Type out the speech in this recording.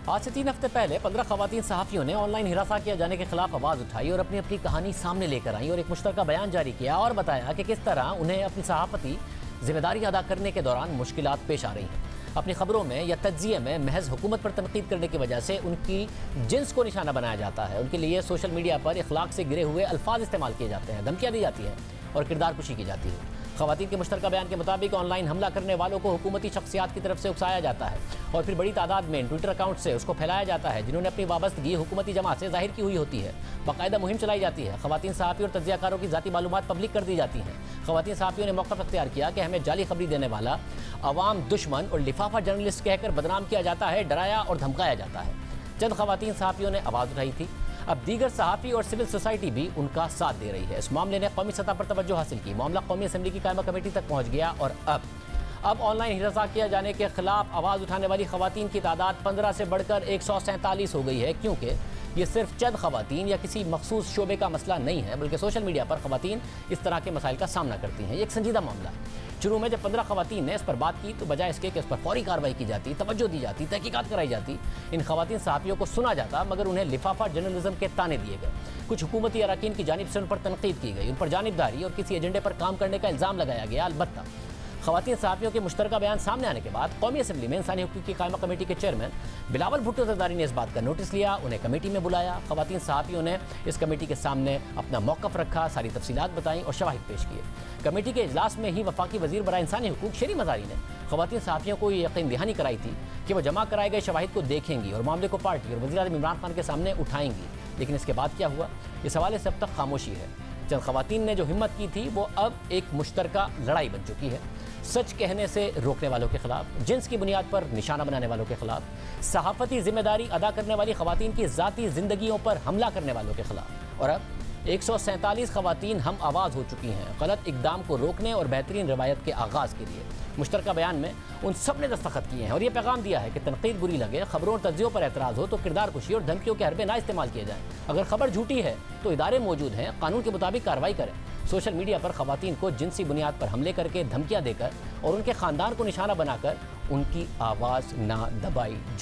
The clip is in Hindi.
आज से 3 हफ्ते पहले 15 खवातीन सहाफ़ियों ने ऑनलाइन हिरासत किए जाने के खिलाफ आवाज़ उठाई और अपनी अपनी कहानी सामने लेकर आई और एक मुश्तरका बयान जारी किया और बताया कि किस तरह उन्हें अपनी सहाफ़ती जिम्मेदारी अदा करने के दौरान मुश्किलात पेश आ रही हैं। अपनी खबरों में या तज्जिए में महज हुकूमत पर तनकीद करने की वजह से उनकी जिन्स को निशाना बनाया जाता है। उनके लिए सोशल मीडिया पर इखलाक से गिरे हुए अल्फाज इस्तेमाल किए जाते हैं, धमकियाँ दी जाती हैं और किरदार कुशी की जाती है। खवातीन के मुश्तरका बयान के मुताबिक ऑनलाइन हमला करने वालों को हुकूमती शख्सियात की तरफ से उकसाया जाता है और फिर बड़ी तादाद में ट्विटर अकाउंट से उसको फैलाया जाता है जिन्होंने अपनी वाबस्तगी हुकूमती जमात से जाहिर की हुई होती है। बाकायदा मुहिम चलाई जाती है। खवातीन सहाफ़ी और तज्जियाकारों की ज़ाती मालूमात पब्लिक कर दी जाती हैं। खवातीन सहाफ़ियों ने मौक़िफ़ अख्तियार किया कि हमें जाली खबरी देने वाला, अवाम दुश्मन और लिफाफा जर्नलिस्ट कहकर बदनाम किया जाता है, डराया और धमकाया जाता है। चंद खवातीन सहाफ़ियों ने आवाज़ उठाई थी, अब दीगर सहाफ़ी और सिविल सोसाइटी भी उनका साथ दे रही है। इस मामले ने कौमी सतह पर तवज्जो हासिल की। मामला कौमी असम्बली की कायमा कमेटी तक पहुँच गया और अब ऑनलाइन हिरासत किया जाने के खिलाफ आवाज़ उठाने वाली खवातीन की तादाद 15 से बढ़कर 147 हो गई है, क्योंकि ये सिर्फ चंद खवातीन या किसी मखसूस शोबे का मसला नहीं है, बल्कि सोशल मीडिया पर खवातीन इस तरह के मसाइल का सामना करती हैं। ये एक संजीदा मामला है। शुरू में जब 15 खवातीन ने इस पर बात की तो बजाय इसके कि इस पर फौरी कार्रवाई की जाती, तवज्जो दी जाती, तहकीकात कराई जाती, इन खवातीन सहाफ़ियों को सुना जाता, मगर उन्हें लिफाफा जर्नलिज्म के ताने दिए गए। कुछ हुकूमती अराकीन की जानिब से उन पर तनकीद की गई, उन पर जानिबदारी और किसी एजेंडे पर काम करने का इल्ज़ाम लगाया गया। अलबत्ता खवातीन सहाफ़ियों के मुश्तरका बयान सामने आने के बाद कौमी असम्बली में इंसानी हुकूक़ की कायमा कमेटी के चेयरमैन बिलावल भुट्टो ज़रदारी ने इस बात का नोटिस लिया, उन्हें कमेटी में बुलाया। खवातीन सहाफ़ियों ने इस कमेटी के सामने अपना मौक़िफ़ रखा, सारी तफसीलात बताईं और शवाहिद पेश किए। कमेटी के इजलास में ही वफाकी वज़ीर बराए इंसानी हुकूक़ शरी मज़ारी ने खवातीन सहाफ़ियों को ये यकीन दहानी कराई थी कि वह जमा कराए गए शवाहिद को देखेंगी और मामले को पार्टी और वज़ीर आज़म इमरान खान के सामने उठाएंगी। लेकिन इसके बाद क्या हुआ, इस हवाले से अब तक खामोशी है। चंद खवातीन ने जो हिम्मत की थी वो अब एक मुश्तरका लड़ाई बन चुकी है। सच कहने से रोकने वालों के खिलाफ, जिन्स की बुनियाद पर निशाना बनाने वालों के खिलाफ, सहाफ़ती जिम्मेदारी अदा करने वाली खवातीन की ज़ाती ज़िंदगियों पर हमला करने वालों के खिलाफ। और अब 147 खवातीन हम आवाज़ हो चुकी हैं गलत इक़दाम को रोकने और बेहतरीन रवायत के आगाज़ के लिए। मुश्तरका बयान में उन सब ने दस्तखत किए हैं और ये पैगाम दिया है कि तनकीद बुरी लगे, खबरों और तज्जियों पर एतराज़ हो तो किरदार कुशी और धमकियों के हरबे ना इस्तेमाल किए जाएँ। अगर खबर झूठी है तो इदारे मौजूद हैं, कानून के मुताबिक कार्रवाई करें। सोशल मीडिया पर खवातीन को जिनसी बुनियाद पर हमले करके, धमकियाँ देकर और उनके ख़ानदान को निशाना बनाकर उनकी आवाज़ ना दबाई जाए।